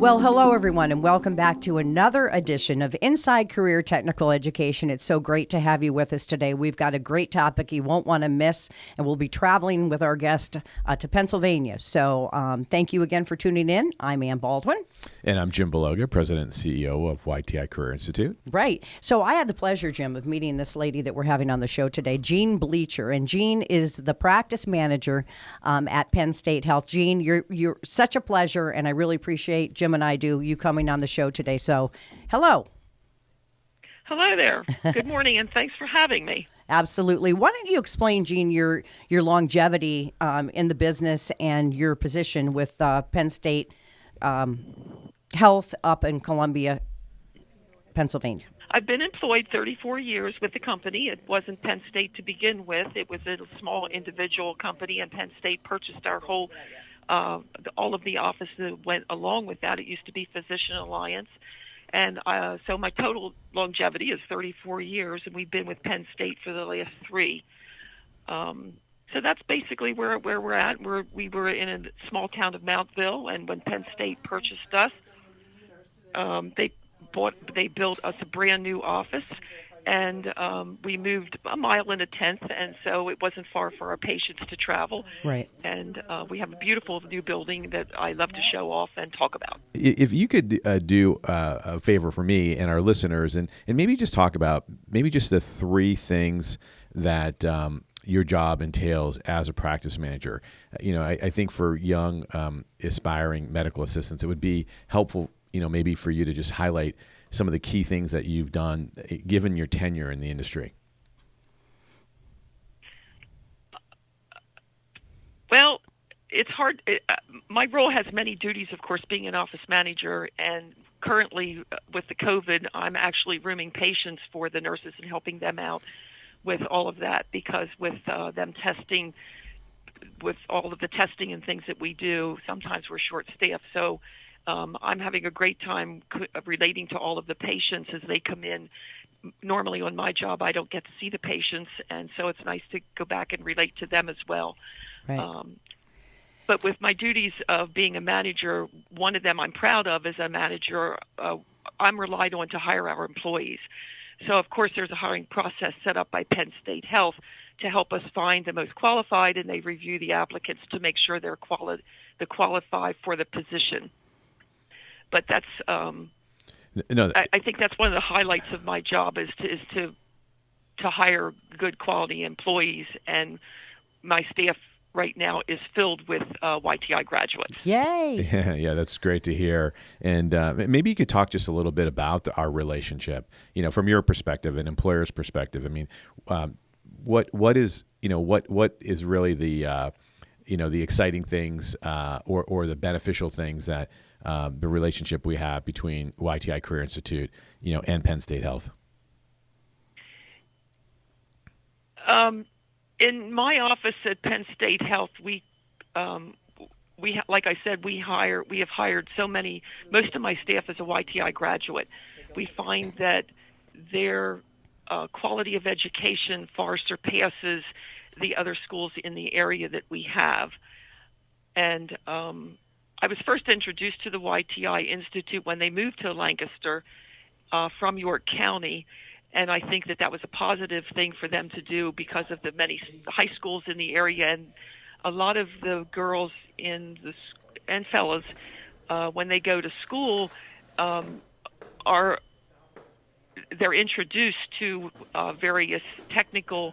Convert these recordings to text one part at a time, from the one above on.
Well, hello, everyone, and welcome back to another edition of Inside Career Technical Education. It's so great to have you with us today. We've got a great topic you won't want to miss, and we'll be traveling with our guest to Pennsylvania. So thank you again for tuning in. I'm Ann Baldwin. And I'm Jim Bologa, President and CEO of YTI Career Institute. Right. So I had the pleasure, Jim, of meeting this lady that we're having on the show today, Jean Bleecher. And Jean is the practice manager at Penn State Health. Jean, you're such a pleasure, and I really appreciate, Jim and I do, you coming on the show today. So hello. Hello there. Good morning, and thanks for having me. Absolutely. Why don't you explain, Jean, your longevity in the business and your position with Penn State Health up in Columbia, Pennsylvania? I've been employed 34 years with the company. It wasn't Penn State to begin with. It was a small individual company, and Penn State purchased our whole, all of the offices that went along with that. It used to be Physician Alliance. And so my total longevity is 34 years, and we've been with Penn State for the last 3. So that's basically where we're at. We were in a small town of Mountville, and when Penn State purchased us, they built us a brand new office, and we moved a mile and a tenth, and so it wasn't far for our patients to travel. Right. And we have a beautiful new building that I love to show off and talk about. If you could do a favor for me and our listeners, and maybe just talk about maybe just the 3 things that your job entails as a practice manager. I think for young aspiring medical assistants, it would be helpful, maybe for you to just highlight some of the key things that you've done given your tenure in the industry. Well, it's hard. My role has many duties, of course, being an office manager, and currently with the COVID, I'm actually rooming patients for the nurses and helping them out with all of that, because with them testing, with all of the testing and things that we do, sometimes we're short-staffed. So I'm having a great time relating to all of the patients as they come in. Normally on my job, I don't get to see the patients, and so it's nice to go back and relate to them as well. Right. But with my duties of being a manager, one of them I'm proud of as a manager, I'm relied on to hire our employees. So, of course, there's a hiring process set up by Penn State Health to help us find the most qualified, and they review the applicants to make sure they're qualified for the position. But that's I think that's one of the highlights of my job is to hire good quality employees, and my staff right now is filled with YTI graduates. Yay! Yeah, that's great to hear. And maybe you could talk just a little bit about our relationship, from your perspective, an employer's perspective. I mean, what is really the the exciting things or the beneficial things that the relationship we have between YTI Career Institute, and Penn State Health? In my office at Penn State Health, we like I said, we have hired so many. Most of my staff is a YTI graduate. We find that their quality of education far surpasses the other schools in the area that we have. And I was first introduced to the YTI Institute when they moved to Lancaster from York County. And I think that was a positive thing for them to do because of the many high schools in the area. And a lot of the girls and fellas, when they go to school, they're introduced to various technical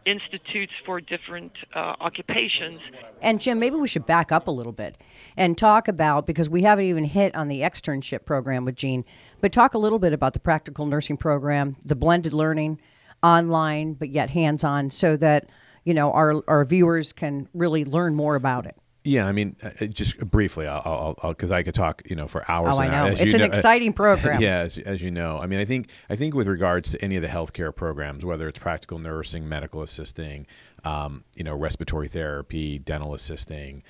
institutes for different occupations. And Jim, maybe we should back up a little bit and talk about, because we haven't even hit on the externship program with Jean, but talk a little bit about the practical nursing program, the blended learning, online but yet hands-on, so that our viewers can really learn more about it. Yeah, I mean, just briefly, I'll because I could talk, for hours. Oh, I know. It's an exciting program. Yeah, as you know. I mean, I think with regards to any of the healthcare programs, whether it's practical nursing, medical assisting, respiratory therapy, dental assisting,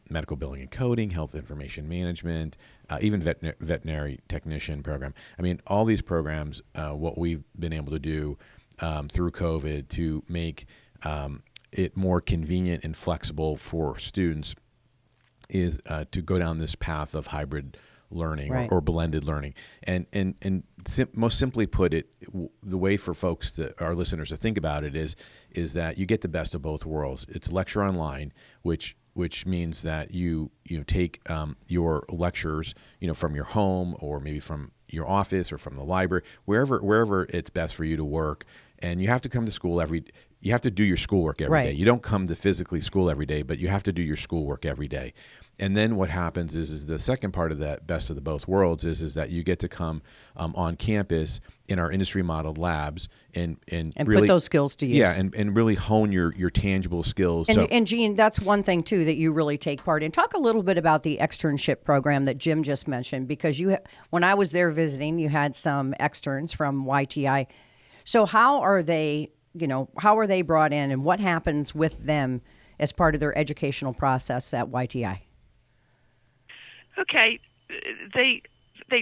medical billing and coding, health information management, even veterinary technician program. I mean, all these programs, what we've been able to do through COVID to make it more convenient and flexible for students is to go down this path of hybrid learning Right. or blended learning. Most simply put it, the way for folks our listeners to think about it is that you get the best of both worlds. It's lecture online, which means that you take your lectures, from your home or maybe from your office or from the library, wherever it's best for you to work. And you have to come to school you have to do your schoolwork every day. You don't come to physically school every day, but you have to do your schoolwork every day. And then what happens is the second part of that best of the both worlds is that you get to come on campus in our industry modeled labs and really put those skills to use. Yeah, and really hone your tangible skills. And Jean, that's one thing too that you really take part in. Talk a little bit about the externship program that Jim just mentioned, because when I was there visiting, you had some externs from YTI. So how are they brought in, and what happens with them as part of their educational process at YTI? Okay, they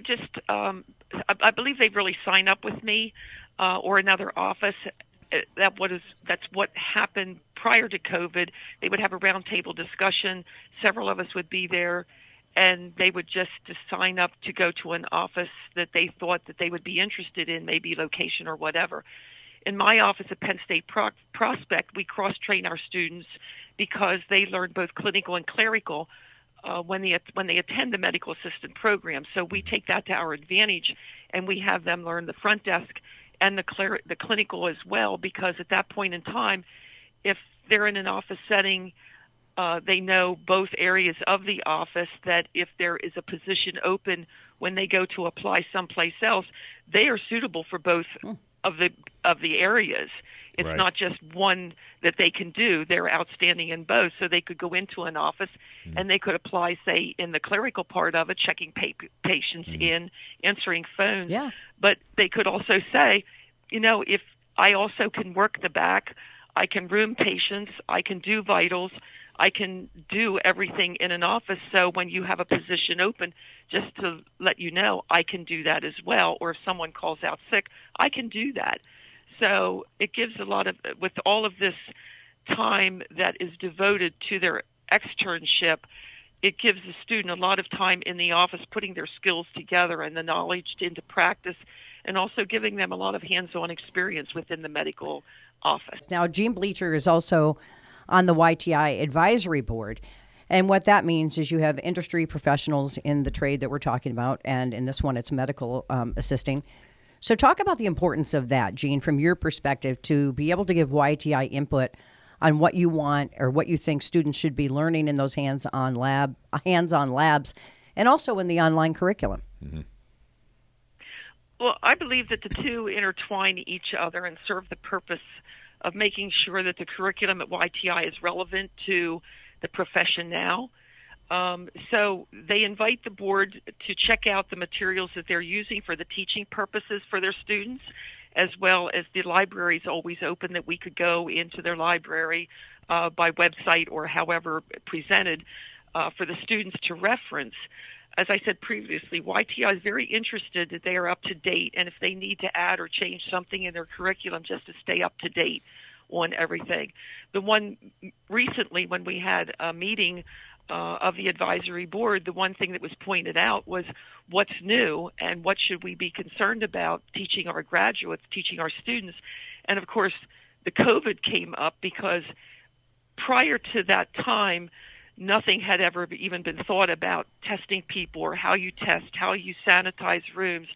just I believe they really sign up with me or another office. That's what happened prior to COVID. They would have a roundtable discussion. Several of us would be there, and they would just sign up to go to an office that they thought that they would be interested in, maybe location or whatever. In my office at Penn State Prospect, we cross-train our students because they learn both clinical and clerical when they attend the medical assistant program. So we take that to our advantage, and we have them learn the front desk and the clinical as well, because at that point in time, if they're in an office setting, they know both areas of the office, that if there is a position open when they go to apply someplace else, they are suitable for both of the areas. It's Right. not just one that they can do. They're outstanding in both. So they could go into an office and they could apply, say, in the clerical part of it, checking patients in, answering phones. Yeah. But they could also say, if I also can work the back, I can room patients, I can do vitals, I can do everything in an office. So when you have a position open, just to let you know, I can do that as well. Or if someone calls out sick, I can do that. So it gives with all of this time that is devoted to their externship, it gives the student a lot of time in the office putting their skills together and the knowledge into practice, and also giving them a lot of hands-on experience within the medical office. Now, Jean Bleecher is also on the YTI advisory board. And what that means is you have industry professionals in the trade that we're talking about, and in this one, it's medical assisting. So talk about the importance of that, Jean, from your perspective, to be able to give YTI input on what you want or what you think students should be learning in those hands-on labs, and also in the online curriculum. Mm-hmm. Well, I believe that the two intertwine each other and serve the purpose of making sure that the curriculum at YTI is relevant to the profession now. So they invite the board to check out the materials that they're using for the teaching purposes for their students, as well as the library is always open, that we could go into their library by website or however presented for the students to reference. As I said previously, YTI is very interested that they are up to date, and if they need to add or change something in their curriculum just to stay up to date on everything. The one recently, when we had a meeting of the advisory board, the one thing that was pointed out was what's new and what should we be concerned about teaching our graduates, teaching our students. And of course, the COVID came up because prior to that time, nothing had ever even been thought about testing people, or how you test, how you sanitize rooms,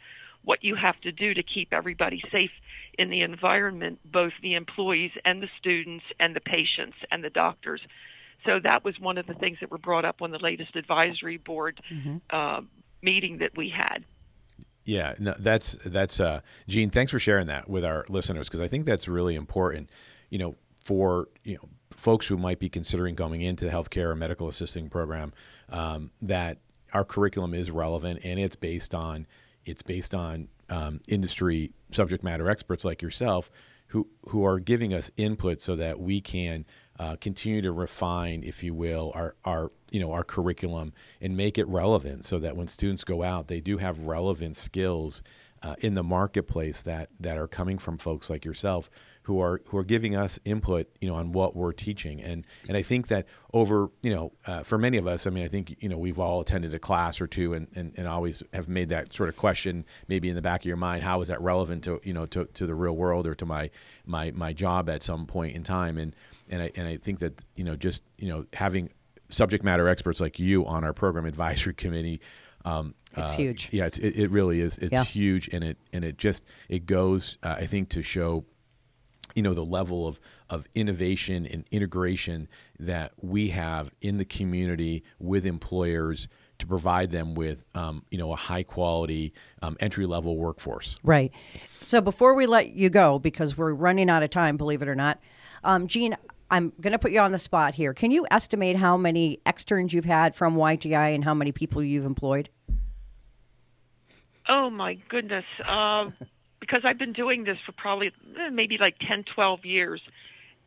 what you have to do to keep everybody safe in the environment, both the employees and the students and the patients and the doctors. So that was one of the things that were brought up on the latest advisory board meeting that we had. Yeah, no, that's Jean, thanks for sharing that with our listeners, because I think that's really important, for folks who might be considering going into the healthcare or medical assisting program, that our curriculum is relevant, and it's based on industry subject matter experts like yourself who are giving us input so that we can continue to refine, if you will, our curriculum and make it relevant, so that when students go out, they do have relevant skills in the marketplace that are coming from folks like yourself who are giving us input, on what we're teaching. And I think that over, for many of us, I mean, I think, we've all attended a class or two and always have made that sort of question maybe in the back of your mind, how is that relevant to, to the real world or to my job at some point in time? And I think that, just, having subject matter experts like you on our program advisory committee, it's huge. Yeah, it really is. It's huge, and it goes, I think, to show, the level of innovation and integration that we have in the community with employers to provide them with, a high quality entry level workforce. Right. So before we let you go, because we're running out of time, believe it or not, Jean, I'm going to put you on the spot here. Can you estimate how many externs you've had from YTI and how many people you've employed? Oh, my goodness. Because I've been doing this for probably maybe like 10, 12 years.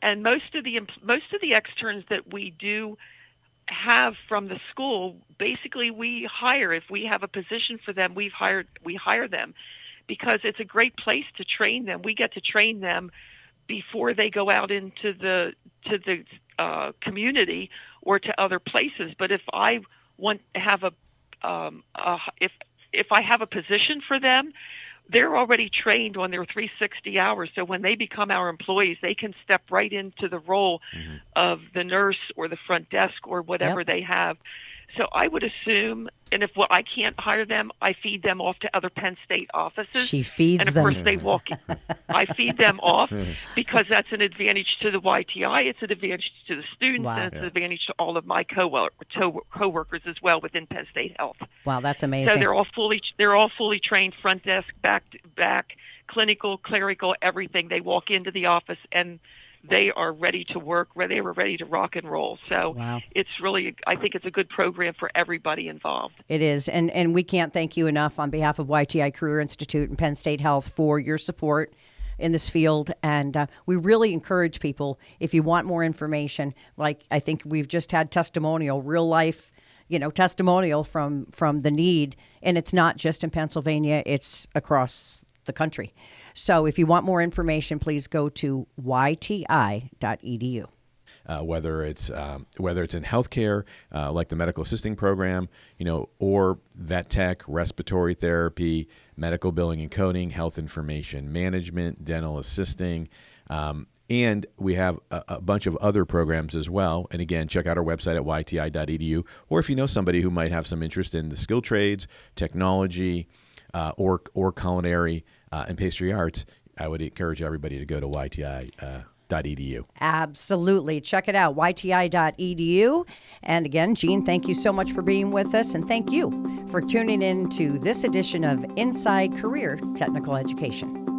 And most of the externs that we do have from the school, basically we hire. If we have a position for them, we hire them because it's a great place to train them. We get to train them before they go out into the community or to other places. But if I want to have if I have a position for them, they're already trained on their 360 hours. So when they become our employees, they can step right into the role of the nurse or the front desk or whatever they have. So I would assume, and if I can't hire them, I feed them off to other Penn State offices. She feeds them. And of course they walk in. I feed them off because that's an advantage to the YTI. It's an advantage to the students, and it's an advantage to all of my co-workers as well within Penn State Health. Wow, that's amazing. So they're all fully trained, front desk, back, clinical, clerical, everything. They walk into the office and they are ready to work, they were ready to rock and roll. So It's really, I think it's a good program for everybody involved. It is. And we can't thank you enough on behalf of YTI Career Institute and Penn State Health for your support in this field. And we really encourage people, if you want more information, like I think we've just had testimonial, real life, testimonial from the need. And it's not just in Pennsylvania, it's across the country. So if you want more information, please go to yti.edu. Whether it's in healthcare, like the medical assisting program, or vet tech, respiratory therapy, medical billing and coding, health information management, dental assisting, and we have a bunch of other programs as well. And again, check out our website at yti.edu. Or if you know somebody who might have some interest in the skilled trades, technology, or culinary and pastry arts, I would encourage everybody to go to yti.edu. Absolutely. Check it out, yti.edu. And again, Jean, thank you so much for being with us. And thank you for tuning in to this edition of Inside Career Technical Education.